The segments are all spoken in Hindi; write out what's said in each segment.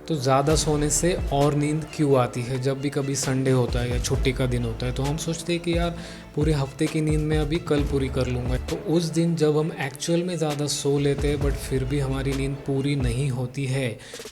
तो ज़्यादा सोने से और नींद क्यों आती है? जब भी कभी संडे होता है या छुट्टी का दिन होता है तो हम सोचते हैं कि यार पूरे हफ्ते की नींद मैं अभी कल पूरी कर लूँगा। तो उस दिन जब हम एक्चुअल में ज़्यादा सो लेते हैं बट फिर भी हमारी नींद पूरी नहीं होती है,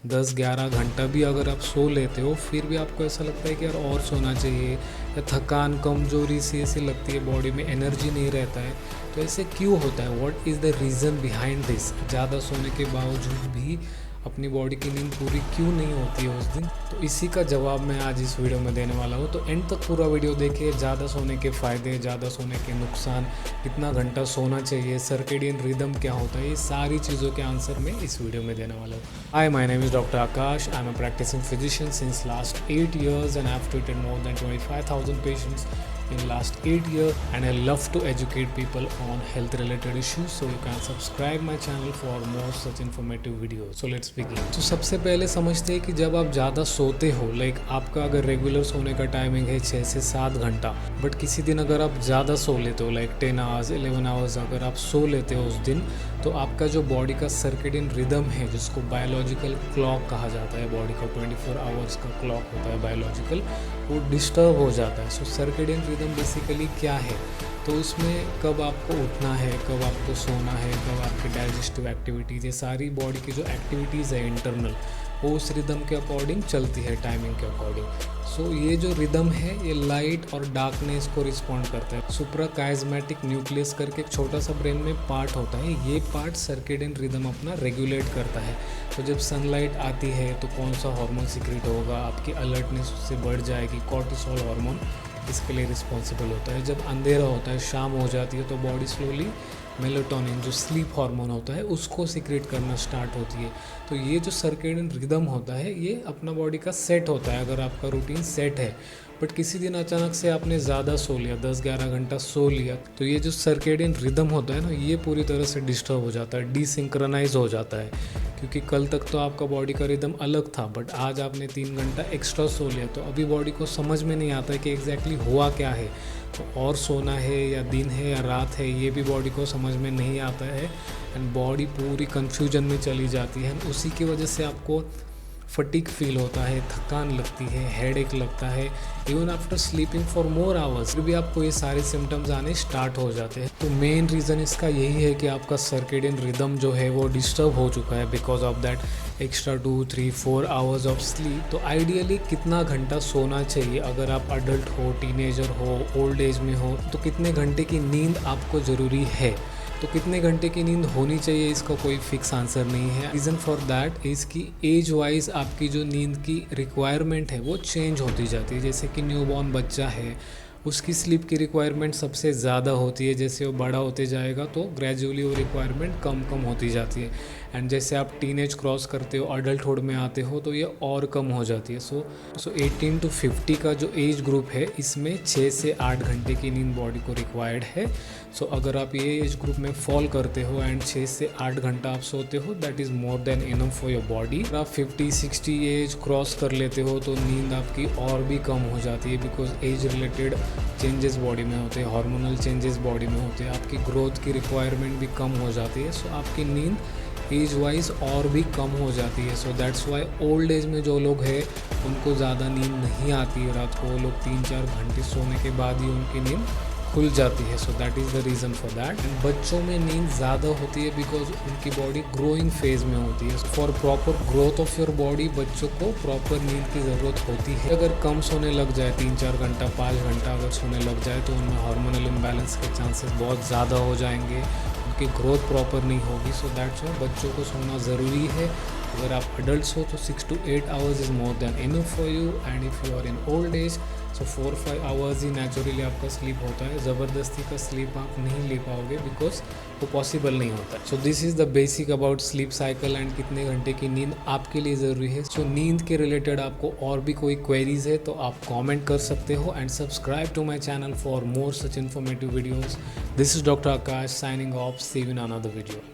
10-11 घंटा भी अगर आप सो लेते हो फिर भी आपको ऐसा लगता है कि यार और सोना चाहिए, या थकान कमजोरी सी ऐसी लगती है, बॉडी में एनर्जी नहीं रहता है। तो ऐसे क्यों होता है? What is the reason behind this? ज़्यादा सोने के बावजूद भी अपनी बॉडी की नींद पूरी क्यों नहीं होती है उस दिन? तो इसी का जवाब मैं आज इस वीडियो में देने वाला हूँ। तो एंड तक पूरा वीडियो देखिए। ज़्यादा सोने के फ़ायदे, ज़्यादा सोने के नुकसान, कितना घंटा सोना चाहिए, सर्केडियन रिदम क्या होता है, ये सारी चीज़ों के आंसर मैं इस वीडियो में देने वाला हूँ। Hi, my name is doctor Akash. I am a practising physician since last 8 years and I have treated more than 25,000 patients in last 8 years, and I love to educate people on health related issues, so you can subscribe my channel for more such informative videos. So let's begin. तो सबसे पहले समझते हैं कि जब आप ज़्यादा सोते हो, लाइक आपका अगर रेगुलर सोने का टाइमिंग है 6 से 7 घंटा, बट किसी दिन अगर आप ज़्यादा सो लेते हो, लाइक 10 आवर्स 11 आवर्स अगर आप सो लेते हो उस दिन, तो आपका जो बॉडी का सर्केडियन रिदम है, जिसको बायोलॉजिकल क्लॉक कहा जाता है, बॉडी का 24 आवर्स का क्लॉक होता है बायोलॉजिकल, वो डिस्टर्ब हो जाता है। सो सर्केडियन रिदम बेसिकली क्या है? तो उसमें कब आपको उठना है, कब आपको सोना है, कब आपकी डाइजेस्टिव एक्टिविटीज़, ये सारी बॉडी की जो एक्टिविटीज़ है इंटरनल, वो उस रिदम के अकॉर्डिंग चलती है, टाइमिंग के अकॉर्डिंग। सो ये जो रिदम है ये लाइट और डार्कनेस को रिस्पॉन्ड करता है। सुप्राकाइज़मेटिक न्यूक्लियस करके एक छोटा सा ब्रेन में पार्ट होता है, ये पार्ट सर्केडियन रिदम अपना रेगुलेट करता है। तो जब सनलाइट आती है तो कौन सा हार्मोन सिक्रेट होगा, आपकी अलर्टनेस उससे बढ़ जाएगी, कॉर्टिसोल हार्मोन इसके लिए रिस्पॉन्सिबल होता है। जब अंधेरा होता है, शाम हो जाती है, तो बॉडी स्लोली मेलाटोनिन जो स्लीप हार्मोन होता है उसको सिक्रेट करना स्टार्ट होती है। तो ये जो सर्केडियन रिदम होता है ये अपना बॉडी का सेट होता है अगर आपका रूटीन सेट है। बट किसी दिन अचानक से आपने ज़्यादा सो लिया, 10-11 घंटा सो लिया, तो ये जो सर्केडियन रिदम होता है ना, ये पूरी तरह से डिस्टर्ब हो जाता है, डिसिंक्रोनाइज हो जाता है। क्योंकि कल तक तो आपका बॉडी का रिदम अलग था, बट आज आपने 3 घंटा एक्स्ट्रा सो लिया, तो अभी बॉडी को समझ में नहीं आता है कि एग्जैक्टली हुआ क्या है। तो और सोना है या दिन है या रात है, ये भी बॉडी को समझ में नहीं आता है, एंड बॉडी पूरी कन्फ्यूजन में चली जाती है। उसी की वजह से आपको फटीग फील होता है, थकान लगती है, हेडेक लगता है, even after sleeping for more hours, फिर भी आपको ये सारे सिम्टम्स आने स्टार्ट हो जाते हैं। तो मेन रीज़न इसका यही है कि आपका सर्केडियन रिदम जो है वो डिस्टर्ब हो चुका है because of that extra 2-3-4 hours of sleep. तो आइडियली कितना घंटा सोना चाहिए? अगर आप अडल्ट हो, टीनेजर हो, ओल्ड एज में हो, तो कितने घंटे की नींद आपको ज़रूरी है? तो कितने घंटे की नींद होनी चाहिए, इसका कोई फिक्स आंसर नहीं है। रीज़न फॉर दैट इज़ कि एज वाइज आपकी जो नींद की रिक्वायरमेंट है वो चेंज होती जाती है। जैसे कि न्यूबॉर्न बच्चा है, उसकी स्लीप की रिक्वायरमेंट सबसे ज़्यादा होती है। जैसे वो बड़ा होते जाएगा तो ग्रेजुअली वो रिक्वायरमेंट कम कम होती जाती है, एंड जैसे आप टीनेज क्रॉस करते हो, अडल्टहुड में आते हो, तो ये और कम हो जाती है। सो 18 to 50 का जो एज ग्रुप है, इसमें 6 से 8 घंटे की नींद बॉडी को रिक्वायर्ड है। सो अगर आप ये एज ग्रुप में फॉल करते हो एंड 6 से 8 घंटा आप सोते हो, that is more than enough for your body. अगर आप 50-60 एज क्रॉस कर लेते हो तो नींद आपकी और भी कम हो जाती है, because age related changes body में होते हैं, हार्मोनल चेंजेस बॉडी में होते हैं, आपकी ग्रोथ की रिक्वायरमेंट भी कम हो जाती है। सो आपकी नींद एज वाइज और भी कम हो जाती है। So that's why old age में जो लोग हैं उनको ज़्यादा नींद नहीं आती है रात को, वो लोग 3-4 घंटे सोने के बाद ही उनकी नींद खुल जाती है। So that is the reason for that. And बच्चों में नींद ज़्यादा होती है बिकॉज उनकी बॉडी ग्रोइंग फेज में होती है। For proper growth of your body बच्चों को प्रॉपर नींद की ज़रूरत होती है। अगर कम सोने लग जाए, 3-4 घंटा 5 घंटा अगर सोने लग जाए, तो उनमें हार्मोनल इम्बैलेंस के चांसेस बहुत ज़्यादा हो जाएंगे, उनकी ग्रोथ प्रॉपर नहीं होगी। सो दैट्स वाई बच्चों को सोना ज़रूरी है। अगर आप अडल्ट हो तो 6 to 8 hours is more than enough for you, and if you are in old age so 4-5 hours ही नेचुरली आपका स्लीप होता है। ज़बरदस्ती का स्लीप आप नहीं ले पाओगे बिकॉज वो पॉसिबल नहीं होता है। So this is the basic about sleep cycle and कितने घंटे की नींद आपके लिए ज़रूरी है। सो नींद के रिलेटेड आपको और भी कोई क्वेरीज है तो आप कमेंट कर सकते हो, and subscribe to my channel for more such informative videos. This is doctor Akash signing off, see you in another video.